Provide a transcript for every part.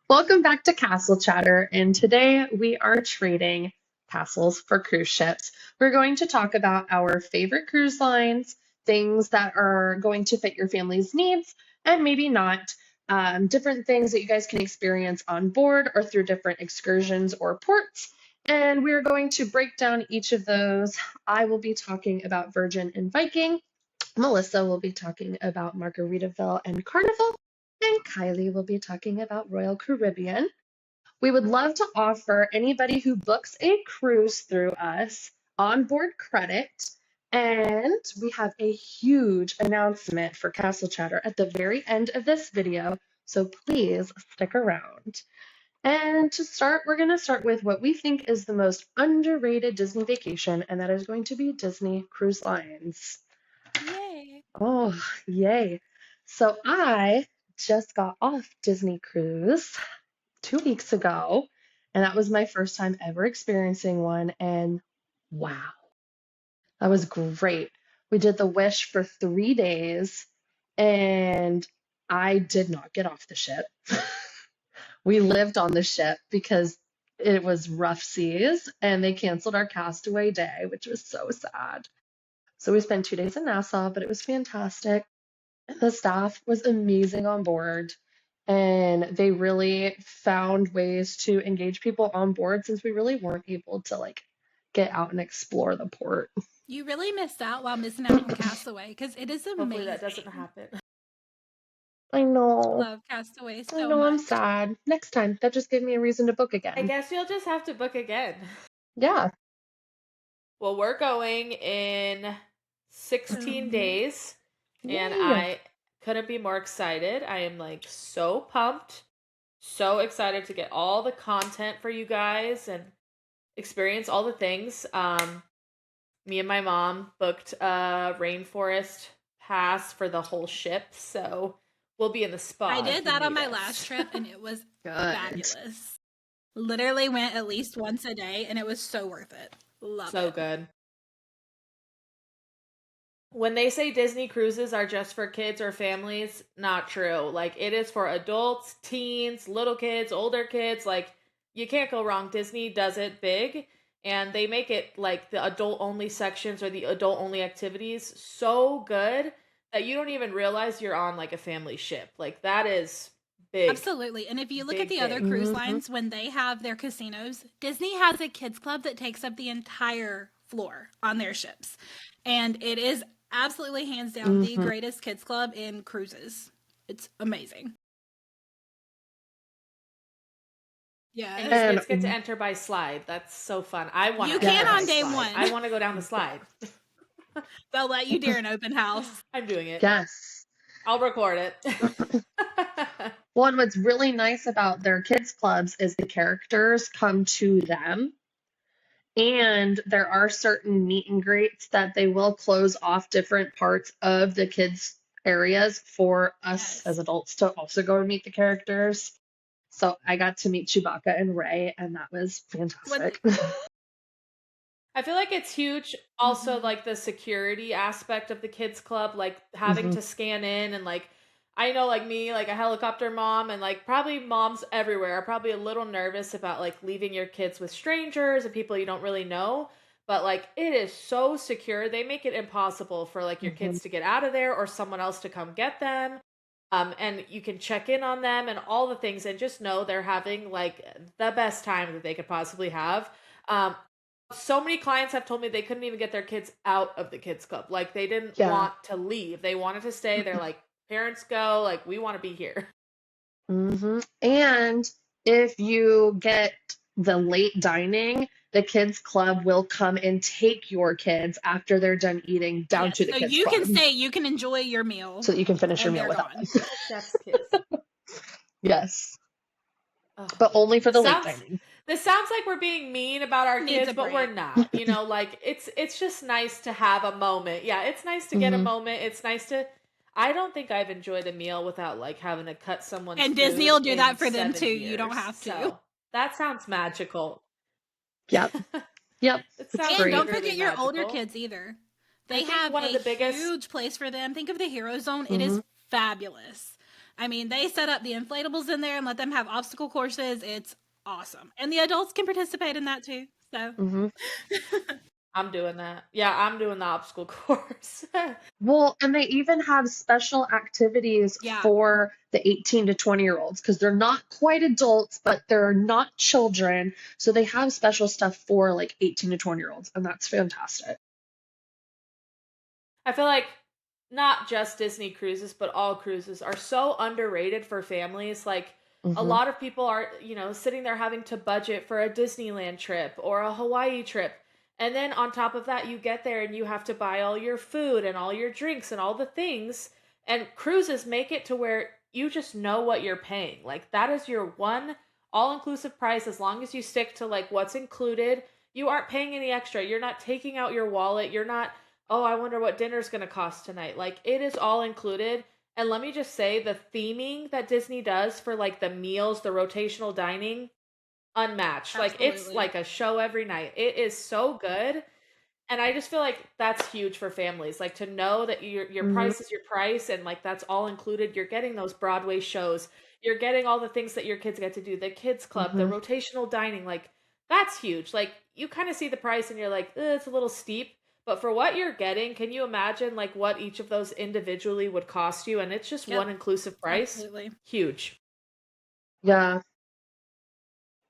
Welcome back to Castle Chatter, and today we are trading castles for cruise ships. We're going to talk about our favorite cruise lines, things that are going to fit your family's needs, and maybe not, different things that you guys can experience on board or through different excursions or ports. And we're going to break down each of those. I will be talking about Virgin and Viking. Melissa will be talking about Margaritaville and Carnival, and Kylie will be talking about Royal Caribbean. We would love to offer anybody who books a cruise through us onboard credit. And we have a huge announcement for Castle Chatter at the very end of this video, so please stick around. And to start, we're going to start with what we think is the most underrated Disney vacation, and that is going to be Disney Cruise Lines. Yay. Oh, yay. So I just got off Disney Cruise 2 weeks ago, and that was my first time ever experiencing one. And wow, that was great. We did the Wish for 3 days, and I did not get off the ship. We lived on the ship because it was rough seas, and they canceled our Castaway Day, which was so sad. So we spent 2 days in Nassau, but it was fantastic. The staff was amazing on board, and they really found ways to engage people on board since we really weren't able to get out and explore the port. You really missed out while missing out on Castaway because it is amazing. Hopefully that doesn't happen. I know. Love Castaway so I know, much. I'm sad. Next time. That just gave me a reason to book again. I guess you'll just have to book again. Yeah. Well, we're going in 16 days, and Yay. I couldn't be more excited. I am so pumped, so excited to get all the content for you guys and experience all the things. Me and my mom booked a rainforest pass for the whole ship, so we'll be in the spa. I did that on my last trip, and it was fabulous. Literally went at least once a day, and it was so worth it. Love it. So good. When they say Disney cruises are just for kids or families, not true. It is for adults, teens, little kids, older kids. You can't go wrong. Disney does it big, and they make it the adult-only sections or the adult-only activities so good that you don't even realize you're on a family ship. That is big. Absolutely. And if you look at the other cruise lines, when they have their casinos, Disney has a kids club that takes up the entire floor on their ships. And it is absolutely hands down the greatest kids club in cruises. It's amazing. Yeah. And the kids get to enter by slide. That's so fun. I want. You can on day one. I want to go down the slide. They'll let you during open house. I'm doing it. Yes. I'll record it. Well, and what's really nice about their kids clubs is the characters come to them. And there are certain meet and greets that they will close off different parts of the kids' areas for us as adults to also go and meet the characters. So I got to meet Chewbacca and Rey, and that was fantastic. I feel like it's huge. Also, the security aspect of the kids club, having to scan in and I know me, a helicopter mom, and probably moms everywhere are probably a little nervous about leaving your kids with strangers and people you don't really know. But it is so secure. They make it impossible for your kids to get out of there or someone else to come get them. And you can check in on them and all the things and just know they're having the best time that they could possibly have. So many clients have told me they couldn't even get their kids out of the kids club. They didn't want to leave. They wanted to stay. They're parents go, we want to be here. And if you get the late dining, the kids club will come and take your kids after they're done eating down to the kids club. So you can stay, you can enjoy your meal. So that you can finish your meal without them. Chef's kiss. Yes. But only for the late dining. This sounds like we're being mean about our kids, but we're not. It's just nice to have a moment. Yeah, it's nice to get a moment. It's nice to... I don't think I've enjoyed a meal without having to cut someone's And Disney will do that for them too. You don't have to. So, that sounds magical. Yep. Yep. And don't forget your older kids either. They have one of the biggest huge place for them. Think of the Hero Zone. It is fabulous. I mean, they set up the inflatables in there and let them have obstacle courses. It's awesome. And the adults can participate in that too. So Hmm. I'm doing that. Yeah, I'm doing the obstacle course. Well, and they even have special activities yeah. for the 18 to 20-year-olds because they're not quite adults, but they're not children. So they have special stuff for like 18 to 20-year-olds, and that's fantastic. I feel like not just Disney cruises, but all cruises are so underrated for families. Like a Hmm. lot of people are, sitting there having to budget for a Disneyland trip or a Hawaii trip. And then on top of that, you get there and you have to buy all your food and all your drinks and all the things. And cruises make it to where you just know what you're paying. Like that is your one all-inclusive price as long as you stick to like what's included. You aren't paying any extra. You're not taking out your wallet. You're not, oh, I wonder what dinner's going to cost tonight. Like it is all included. And let me just say the theming that Disney does for like the meals, the rotational dining, unmatched. Like it's Absolutely. like a show every night. It is so good. And I just feel like that's huge for families. Like to know that your Hmm. price is your price and like that's all included. You're getting those Broadway shows. You're getting all the things that your kids get to do, the kids club, the Hmm. rotational dining. Like that's huge. Like you kind of see the price and you're like, it's a little steep. But for what you're getting, can you imagine like what each of those individually would cost you? And it's just Yep. one inclusive price. Absolutely. Huge. Yeah.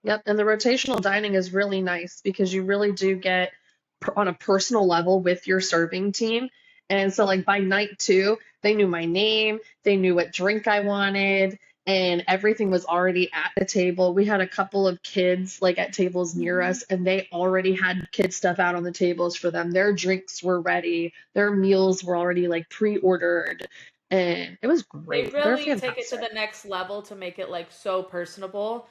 Yep. And the rotational dining is really nice because you really do get on a personal level with your serving team. And so, like, by night two, they knew my name, they knew what drink I wanted, and everything was already at the table. We had a couple of kids, like, at tables near Mhm. us, and they already had kid stuff out on the tables for them. Their drinks were ready, their meals were already, like, pre-ordered, and it was They great. They're really take it to fantastic. the next level to make it like so personable.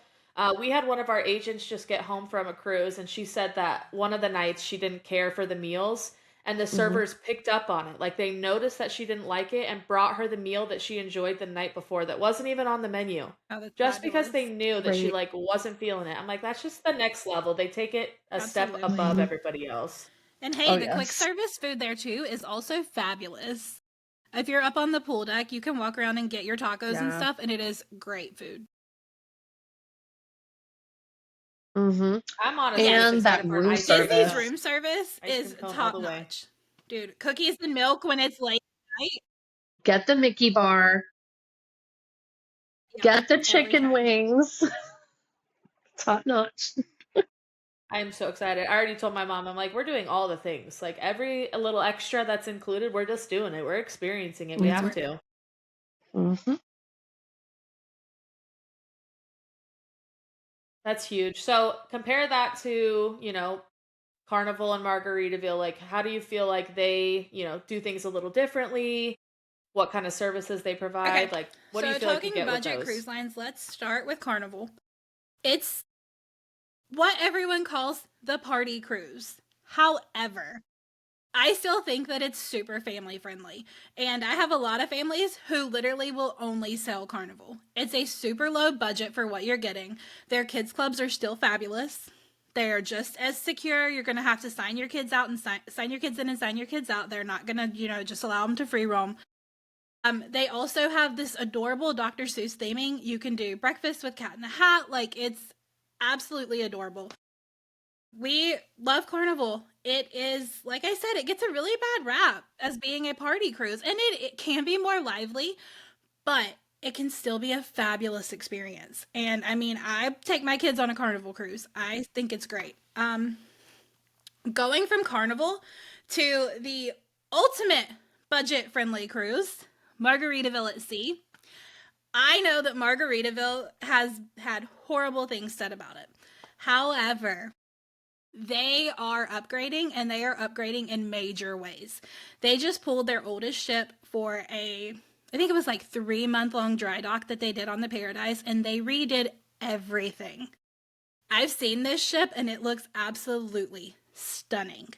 We had one of our agents just get home from a cruise, and she said that one of the nights she didn't care for the meals, and the Hmm. servers picked up on it. Like they noticed that she didn't like it and brought her the meal that she enjoyed the night before that wasn't even on the menu. Oh, that's Just because they fabulous. knew that she Great. like wasn't feeling it. I'm like, that's just the next level. They take it a step Absolutely. above Hmm. everybody else. And hey, Oh, the quick yes. service food there too is also fabulous. If you're up on the pool deck, you can walk around and get your tacos and Yeah. stuff, and it is great food. Hmm. I'm honestly just Yes. And that excited for an room ice cream Disney's service. cone. room service Ice cream is cone all top the way. notch. Dude, cookies and milk when it's late night. Get the Mickey bar, Yep, get the every chicken time. wings. Top notch. I'm so excited. I already told my mom, I'm like, we're doing all the things. Like every little extra that's included, we're just doing it. We're experiencing it. We It's Hmm. have worth it. to. Hmm. That's huge. So compare that to, Carnival and Margaritaville. Like, how do you feel like they, do things a little differently? What kind of services they Okay, provide? Like, what do you so feel like you talking get with budget those? cruise lines, let's start with Carnival. It's what everyone calls the party cruise. However, I still think that it's super family friendly. And I have a lot of families who literally will only sell Carnival. It's a super low budget for what you're getting. Their kids' clubs are still fabulous. They're just as secure. You're going to have to sign your kids out and sign your kids in and sign your kids out. They're not going to, just allow them to free roam. They also have this adorable Dr. Seuss theming. You can do breakfast with Cat in the Hat. Like, it's absolutely adorable. We love Carnival. It is, like I said, it gets a really bad rap as being a party cruise, and it can be more lively, but it can still be a fabulous experience. And I mean, I take my kids on a Carnival cruise. I think it's great. Going from Carnival to the ultimate budget friendly cruise, Margaritaville at Sea. I know that Margaritaville has had horrible things said about it. However, they are upgrading and they are upgrading in major ways. They just pulled their oldest ship for I think it was like 3 month long dry dock that they did on the Paradise, and they redid everything. I've seen this ship and it looks absolutely stunning.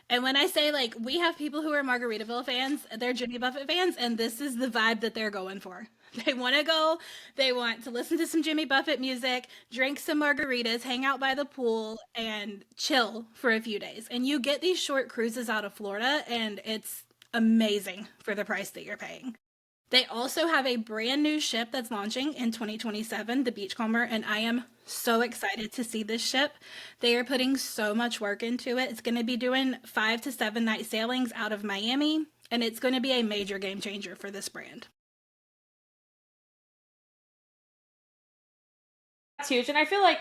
And when I say, like, we have people who are Margaritaville fans, they're Jimmy Buffett fans, and this is the vibe that they're going for. They want to go, they want to listen to some Jimmy Buffett music, drink some margaritas, hang out by the pool, and chill for a few days. And you get these short cruises out of Florida, and it's amazing for the price that you're paying. They also have a brand new ship that's launching in 2027, the Beachcomber, and I am so excited to see this ship. They are putting so much work into it. It's going to be doing 5 to 7 night sailings out of Miami, and it's going to be a major game changer for this brand. That's huge. And I feel like,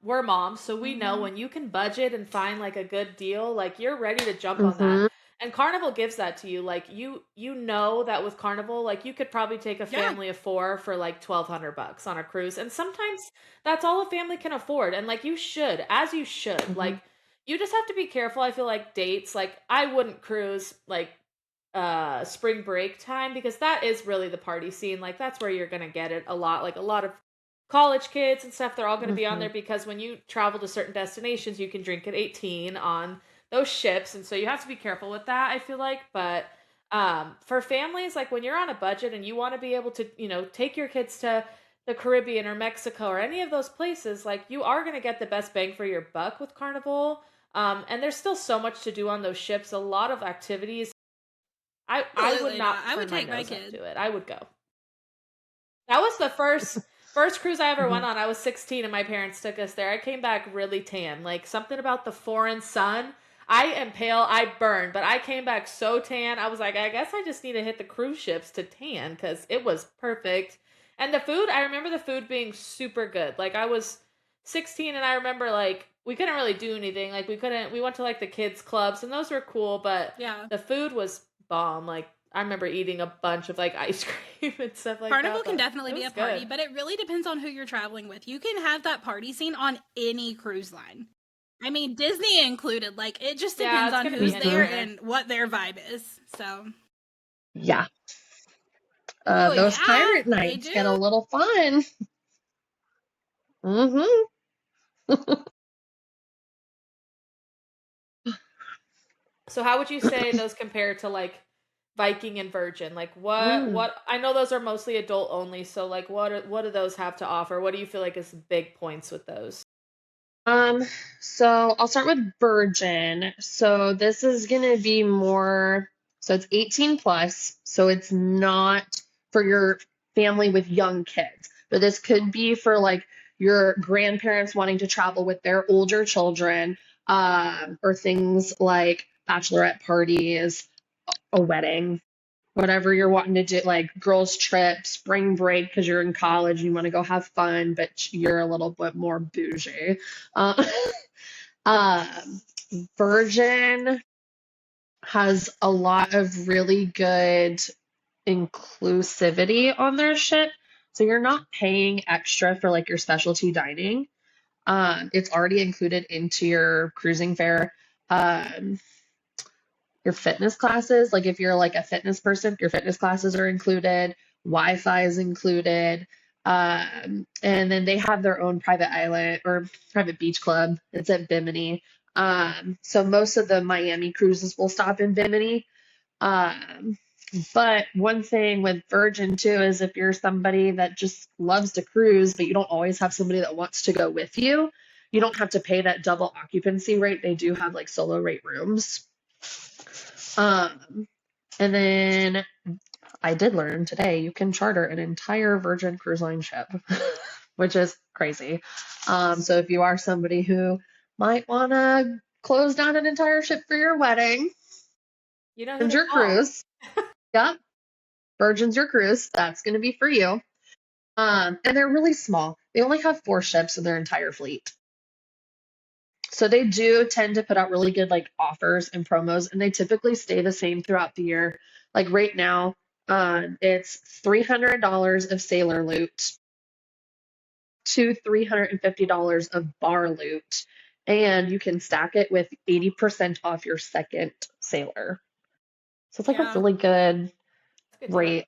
we're moms, so we know when you can budget and find like a good deal, like you're ready to jump on that. And Carnival gives that to you. Like you know that with Carnival, like you could probably take a Yeah. family of 4 for like $1,200 on a cruise. And sometimes that's all a family can afford. And like you should, as you should. Like you just have to be careful. I feel like dates, like I wouldn't cruise like spring break time because that is really the party scene. Like that's where you're gonna get it a lot. Like a lot of college kids and stuff, they're all going to be on there because when you travel to certain destinations, you can drink at 18 on those ships. And so you have to be careful with that, I feel like. But for families, like when you're on a budget and you want to be able to, take your kids to the Caribbean or Mexico or any of those places, like you are going to get the best bang for your buck with Carnival. And there's still so much to do on those ships, a lot of activities. I would not. I would turn take my nose up kid. to it. I would go. That was the first cruise I ever went on. I was 16 and my parents took us there. I came back really tan. Like something about the foreign sun. I am pale. I burn, but I came back so tan. I was like, I guess I just need to hit the cruise ships to tan because it was perfect. And the food, I remember the food being super good. Like I was 16 and I remember like we couldn't really do anything. Like we went to like the kids clubs and those were cool, but Yeah. the food was bomb. Like I remember eating a bunch of like ice cream and stuff like Carnival that. can definitely be a party, good. but it really depends on who you're traveling with. You can have that party scene on any cruise line. I mean, Disney included. Like, it just Yeah, depends it's on gonna who's be there anywhere. and what their vibe is. So, Yeah. Oh, Those yeah, pirate they nights get a do. little fun. So how would you say those compare to like Viking and Virgin? Like what I know those are mostly adult only, so like what do those have to offer? What do you feel like is big points with those? So I'll start with Virgin. So this is gonna be more, so it's 18 plus, so it's not for your family with young kids, but this could be for like your grandparents wanting to travel with their older children, or things like bachelorette parties, a wedding, whatever you're wanting to do, like girls' trip, spring break because you're in college and you want to go have fun, but you're a little bit more bougie. Uh, Virgin has a lot of really good inclusivity on their ship. So you're not paying extra for like your specialty dining. It's already included into your cruising fare. Your fitness classes, like if you're like a fitness person, your fitness classes are included, Wi-Fi is included. And then they have their own private island or private beach club. It's at Bimini. So most of the Miami cruises will stop in Bimini. But one thing with Virgin too is if you're somebody that just loves to cruise, but you don't always have somebody that wants to go with you, you don't have to pay that double occupancy rate. They do have like solo rate rooms. And then I did learn today you can charter an entire Virgin Cruise Line ship, which is crazy. So if you are somebody who might want to close down an entire ship for your wedding, You know who Virgin's to your call. cruise. Yep. Virgin's your cruise. That's going to be for you. And they're really small. They only have 4 ships in their entire fleet. So they do tend to put out really good like offers and promos, and they typically stay the same throughout the year. Like right now, it's $300 of sailor loot to $350 of bar loot, and you can stack it with 80% off your second sailor. So it's like a Yeah. really good That's a good deal. rate.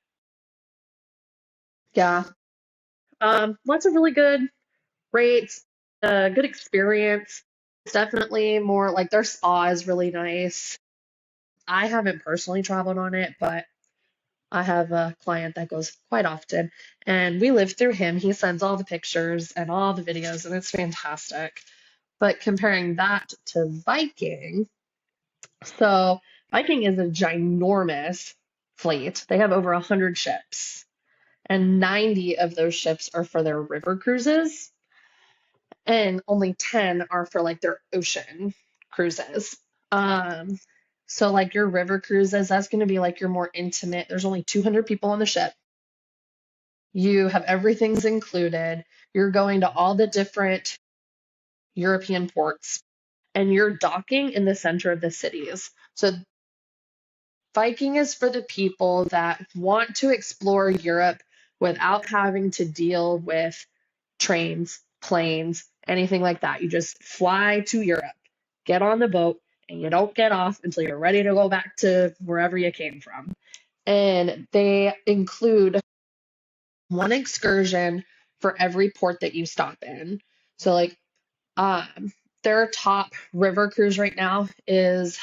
Yeah. Lots of really good rates, good experience. It's definitely more like their spa is really nice. I haven't personally traveled on it, but I have a client that goes quite often, and we live through him. He sends all the pictures and all the videos, and it's fantastic. But comparing that to Viking, so Viking is a ginormous fleet. They have over 100 ships, and 90 of those ships are for their river cruises, and only 10 are for like their ocean cruises. Um, so like your river cruises, that's going to be like your more intimate. There's only 200 people on the ship. You have everything's included. You're going to all the different European ports, and you're docking in the center of the cities. So Viking is for the people that want to explore Europe without having to deal with trains, planes, anything like that. You just fly to Europe, get on the boat, and you don't get off until you're ready to go back to wherever you came from. And they include one excursion for every port that you stop in. So, like, um, their top river cruise right now is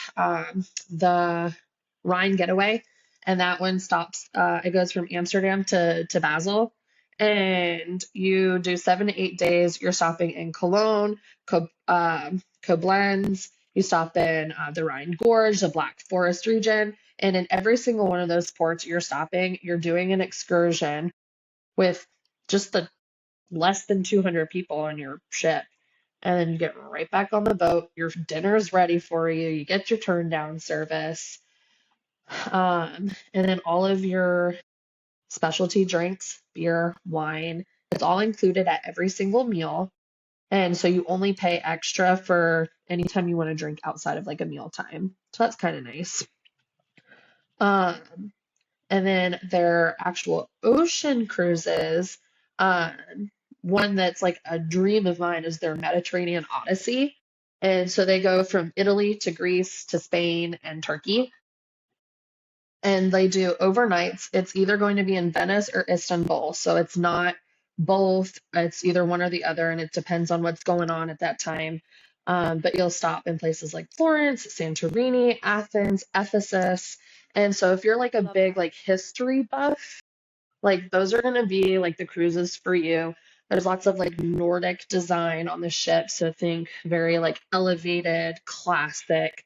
the Rhine Getaway, and that one stops. It goes from Amsterdam to Basel, and you do 7 to 8 days. You're stopping in Cologne, Koblenz. You stop in the Rhine Gorge, the Black Forest region, and in every single one of those ports you're stopping, you're doing an excursion with just the less than 200 people on your ship. And then you get right back on the boat. Your dinner's ready for you. You get your turn down service. And then all of your specialty drinks, beer, wine, it's all included at every single meal. And so you only pay extra for anytime you want to drink outside of like a meal time. So that's kind of nice. Um, and then their actual ocean cruises, one that's like a dream of mine is their Mediterranean Odyssey. And so they go from Italy to Greece to Spain and Turkey. And they do overnights. It's either going to be in Venice or Istanbul. So it's not both, it's either one or the other, and it depends on what's going on at that time. But you'll stop in places like Florence, Santorini, Athens, Ephesus. And so if you're like a Love big that. like history buff, like those are going to be like the cruises for you. There's lots of like Nordic design on the ship, so think very like elevated, classic.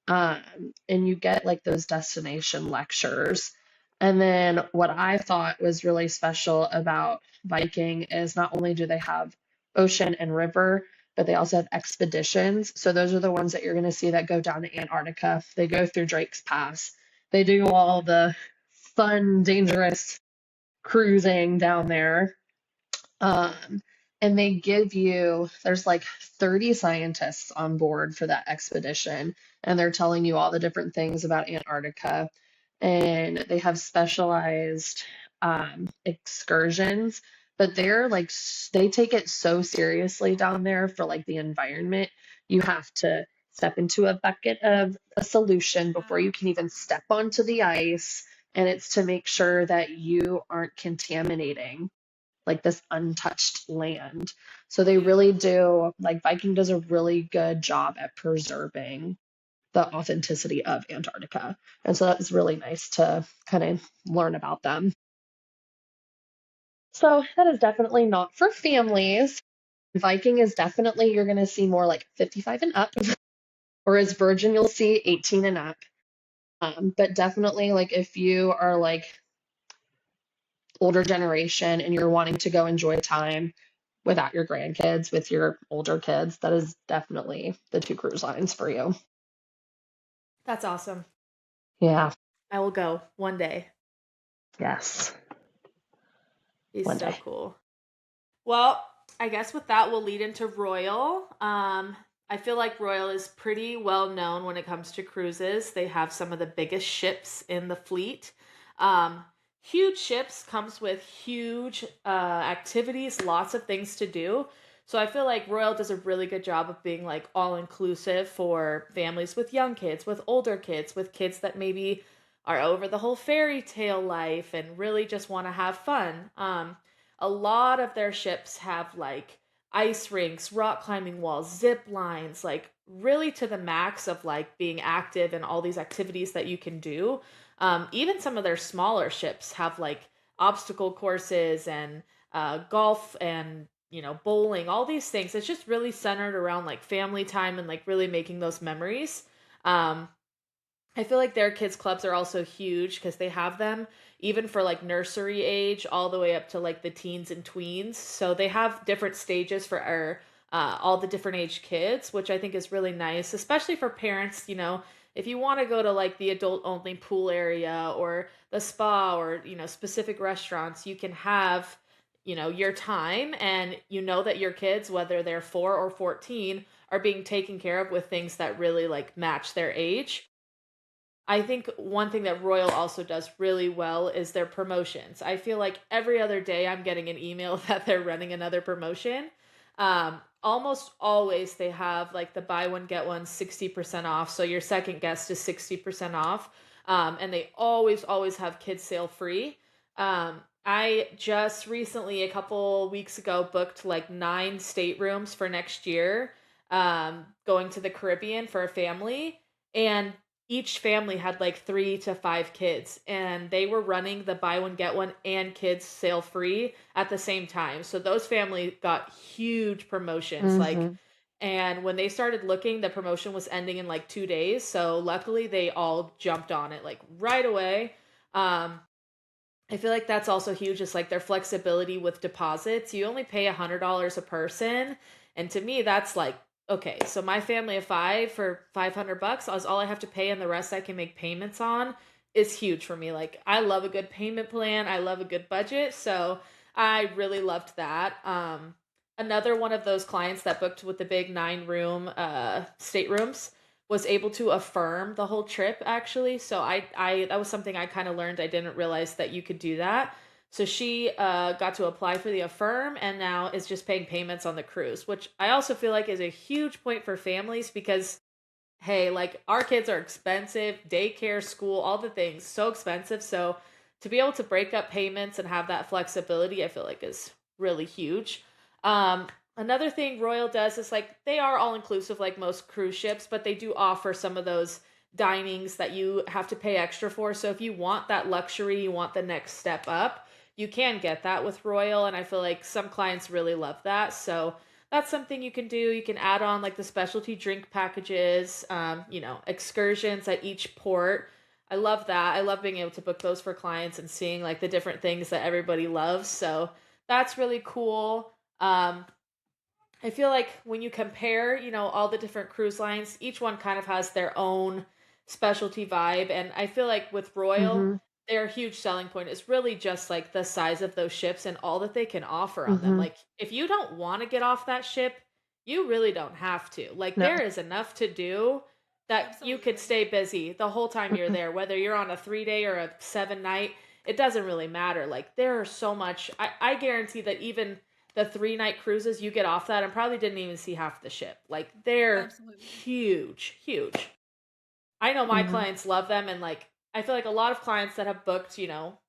And you get like those destination lectures. And then what I thought was really special about Viking is not only do they have ocean and river, but they also have expeditions. So those are the ones that you're going to see that go down to Antarctica. They go through Drake's Pass. They do all the fun, dangerous cruising down there. Um, and they give you, there's like 30 scientists on board for that expedition, and they're telling you all the different things about Antarctica. And they have specialized excursions, but they're like, they take it so seriously down there for like the environment. You have to step into a bucket of a solution before Wow. you can even step onto the ice. And it's to make sure that you aren't contaminating like this untouched land. So they Yeah. really do, like Viking does a really good job at preserving the authenticity of Antarctica. And so that's really nice to kind of learn about them. So that is definitely not for families. Viking is definitely, you're going to see more like 55 and up, or as Virgin, you'll see 18 and up. But definitely, like if you are like older generation and you're wanting to go enjoy time without your grandkids, with your older kids, that is definitely the two cruise lines for you. That's awesome. Yeah. I will go one day. Yes. Be One so day. cool. Well, I guess with that we'll lead into Royal. I feel like Royal is pretty well known when it comes to cruises. They have some of the biggest ships in the fleet. Um, Huge ships comes with huge activities, lots of things to do. So I feel like Royal does a really good job of being like all inclusive for families with young kids, with older kids, with kids that maybe are over the whole fairy tale life and really just want to have fun. A lot of their ships have like ice rinks, rock climbing walls, zip lines, like really to the max of like being active and all these activities that you can do. Even some of their smaller ships have like obstacle courses and golf and bowling, all these things. It's just really centered around like family time and like really making those memories. Um, I feel like their kids clubs are also huge because they have them even for like nursery age all the way up to like the teens and tweens. So they have different stages for all the different age kids, which I think is really nice, especially for parents. If you want to go to like the adult only pool area or the spa or specific restaurants, you can have your time, and that your kids, whether they're 4 or 14, are being taken care of with things that really like match their age. I think one thing that Royal also does really well is their promotions. I feel like every other day I'm getting an email that they're running another promotion. Almost always they have like the buy one get one 60% off. So your second guest is 60% off. And they always have kids sale free. I just recently, a couple weeks ago, booked like 9 staterooms for next year, going to the Caribbean for a family. And each family had like 3 to 5 kids, and they were running the buy one get one and kids sale free at the same time. So those families got huge promotions, like, Hmm. and when they started looking, the promotion was ending in like 2 days. So luckily they all jumped on it like right away. Um, I feel like that's also huge. Is like their flexibility with deposits. You only pay $100 a person, and to me, that's like, okay. So my family of 5 for $500 is all I have to pay, and the rest I can make payments on. Is huge for me. Like I love a good payment plan. I love a good budget. So I really loved that. Another one of those clients that booked with the big 9-room staterooms was able to affirm the whole trip actually. So I that was something I kind of learned. I didn't realize that you could do that. So she got to apply for the affirm and now is just paying payments on the cruise, which I also feel like is a huge point for families because hey, like our kids are expensive, daycare, school, all the things, so expensive. So to be able to break up payments and have that flexibility, I feel like is really huge. Another thing Royal does is like they are all inclusive like most cruise ships, but they do offer some of those dinings that you have to pay extra for. So if you want that luxury, you want the next step up, you can get that with Royal, and I feel like some clients really love that. So that's something you can do. You can add on like the specialty drink packages, excursions at each port. I love that. I love being able to book those for clients and seeing like the different things that everybody loves. So that's really cool. I feel like when you compare, all the different cruise lines, each one kind of has their own specialty vibe. And I feel like with Royal, Hmm. their huge selling point is really just like the size of those ships and all that they can offer on them. Hmm. Like, if you don't want to get off that ship, you really don't have to. Like, No. there is enough to do that you could Absolutely. stay busy the whole time you're Mhm. there, whether you're on a 3-day or a 7-night. It doesn't really matter. Like, there are so much. I guarantee that even the 3-night cruises, you get off that and probably didn't even see half the ship. Like they're Absolutely. huge, huge. I know my Mhm. clients love them, and like I feel like a lot of clients that have booked,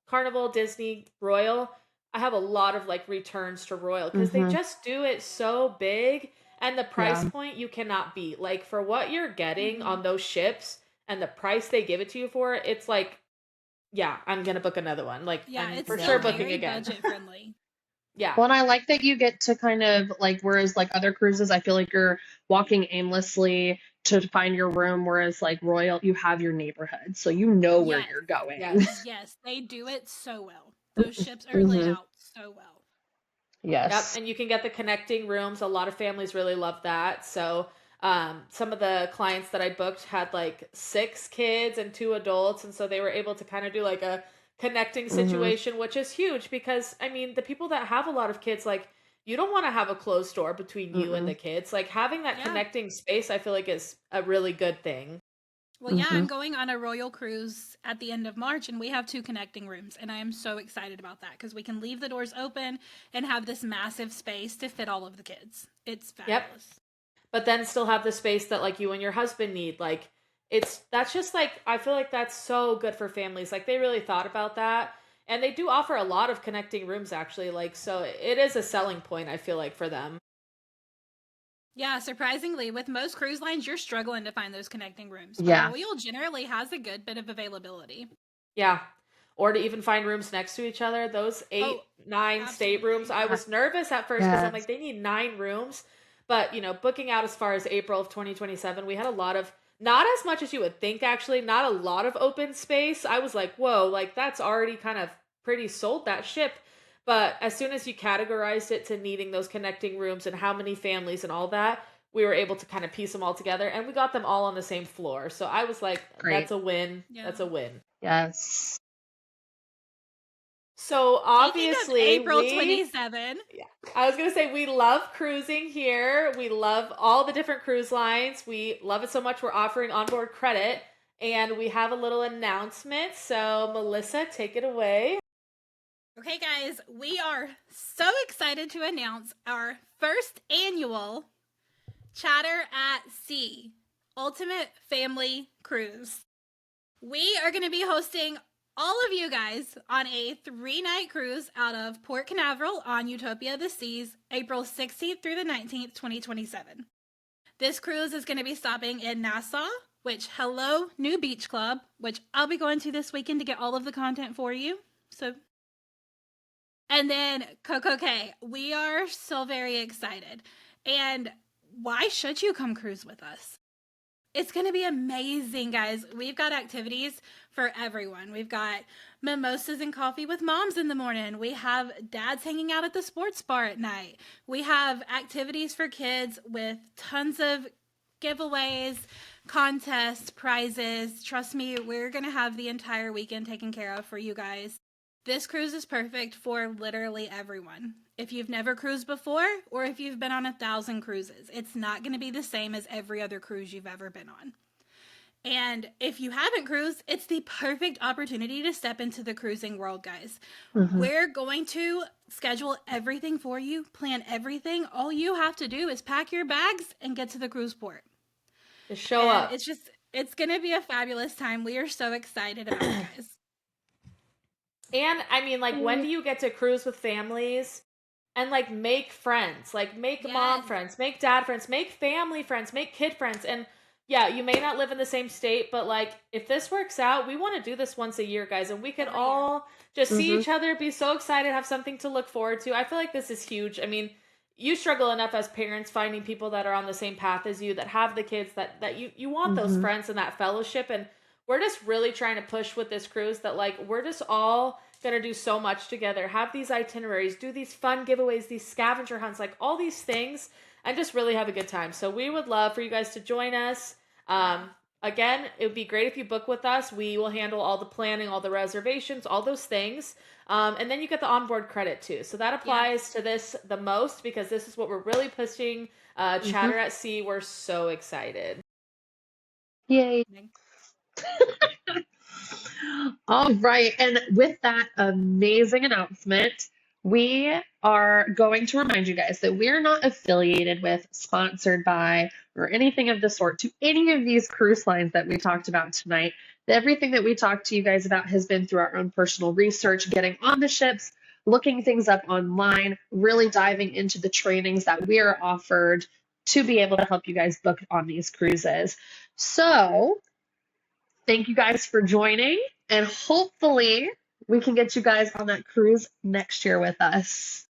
Carnival, Disney, Royal, I have a lot of like returns to Royal because they Mhm. just do it so big, and the price Yeah. point you cannot beat. Like for what you're getting Hmm. on those ships and the price they give it to you for, it's like, yeah, I'm gonna book another one. Like Yeah, I'm it's for still sure Yeah. booking very again. budget friendly. Yeah. Well, and I like that you get to kind of like, whereas like other cruises, I feel like you're walking aimlessly to find your room, whereas like Royal, you have your neighborhood, so you know where Yes. you're going. Yes. Yes, they do it so well. Those ships are laid Hmm. out so well. Yep, Yes. and you can get the connecting rooms. A lot of families really love that. So, some of the clients that I booked had like 6 kids and 2 adults, and so they were able to kind of do like a connecting Hmm. situation, which is huge because I mean, the people that have a lot of kids, like you don't want to have a closed door between you and the Mm-mm. kids. Like having that Yeah. connecting space, I feel like is a really good thing. Well, yeah, Hmm. I'm going on a Royal cruise at the end of March, and we have 2 connecting rooms, and I am so excited about that because we can leave the doors open and have this massive space to fit all of the kids. It's Yep. fabulous. But then still have the space that like you and your husband need. Like that's just like I feel like that's so good for families. Like they really thought about that. And they do offer a lot of connecting rooms actually. Like so it is a selling point I feel like for them. Yeah, surprisingly, with most cruise lines, you're struggling to find those connecting rooms, but Yeah. Royal generally has a good bit of availability. Yeah. Or to even find rooms next to each other. Those Oh, 8, 9 staterooms. absolutely. I was nervous at first because I'm like, Yes. they need 9 rooms. But, booking out as far as April of 2027, we had a lot of not as much as you would think, actually. Not a lot of open space. I was like, whoa, like that's already kind of pretty sold, that ship. But as soon as you categorized it to needing those connecting rooms and how many families and all that, we were able to kind of piece them all together, and we got them all on the same floor. So I was like, Great. that's a win. Yeah. That's a win. Yes. So obviously, April 27. Yeah, I was gonna say we love cruising here. We love all the different cruise lines. We love it so much. We're offering onboard credit, and we have a little announcement. So Melissa, take it away. Okay, guys, we are so excited to announce our first annual Chatter at Sea Ultimate Family Cruise. We are going to be hosting all of you guys on a 3-night cruise out of Port Canaveral on Utopia of the Seas, April 16th through the 19th, 2027. This cruise is going to be stopping in Nassau, which, hello, New Beach Club, which I'll be going to this weekend to get all of the content for you. And then Coco Cay. We are so very excited. And why should you come cruise with us? It's going to be amazing, guys. We've got activities for everyone. We've got mimosas and coffee with moms in the morning. We have dads hanging out at the sports bar at night. We have activities for kids with tons of giveaways, contests, prizes. Trust me, we're going to have the entire weekend taken care of for you guys. This cruise is perfect for literally everyone. If you've never cruised before, or if you've been on 1,000 cruises, it's not going to be the same as every other cruise you've ever been on. And if you haven't cruised, it's the perfect opportunity to step into the cruising world, guys. Mhm. We're going to schedule everything for you, plan everything. All you have to do is pack your bags and get to the cruise port. Just show up. It's going to be a fabulous time. We are so excited about it, guys. And I mean, like, when do you get to cruise with families and like make friends? Like, make mom Yes. friends, make dad friends, make family friends, make kid friends. And yeah, you may not live in the same state, but like, if this works out, we want to do this once a year, guys, and we can Every year. all just see Mhm. each other, be so excited, have something to look forward to. I feel like this is huge. I mean, you struggle enough as parents finding people that are on the same path as you, that have the kids, that you want those Mhm. friends and that fellowship. And we're just really trying to push with this cruise that like we're just all gonna do so much together, have these itineraries, do these fun giveaways, these scavenger hunts, like all these things, and just really have a good time. So we would love for you guys to join us. Again, it would be great if you book with us. We will handle all the planning, all the reservations, all those things. And then you get the onboard credit too. So that applies to this the most, because this is what we're really pushing. Chatter at Sea. We're so excited. Yay. All right. And with that amazing announcement, we are going to remind you guys that we're not affiliated with, sponsored by, or anything of the sort to any of these cruise lines that we talked about tonight. Everything that we talked to you guys about has been through our own personal research, getting on the ships, looking things up online, really diving into the trainings that we are offered to be able to help you guys book on these cruises. So thank you guys for joining, and hopefully we can get you guys on that cruise next year with us.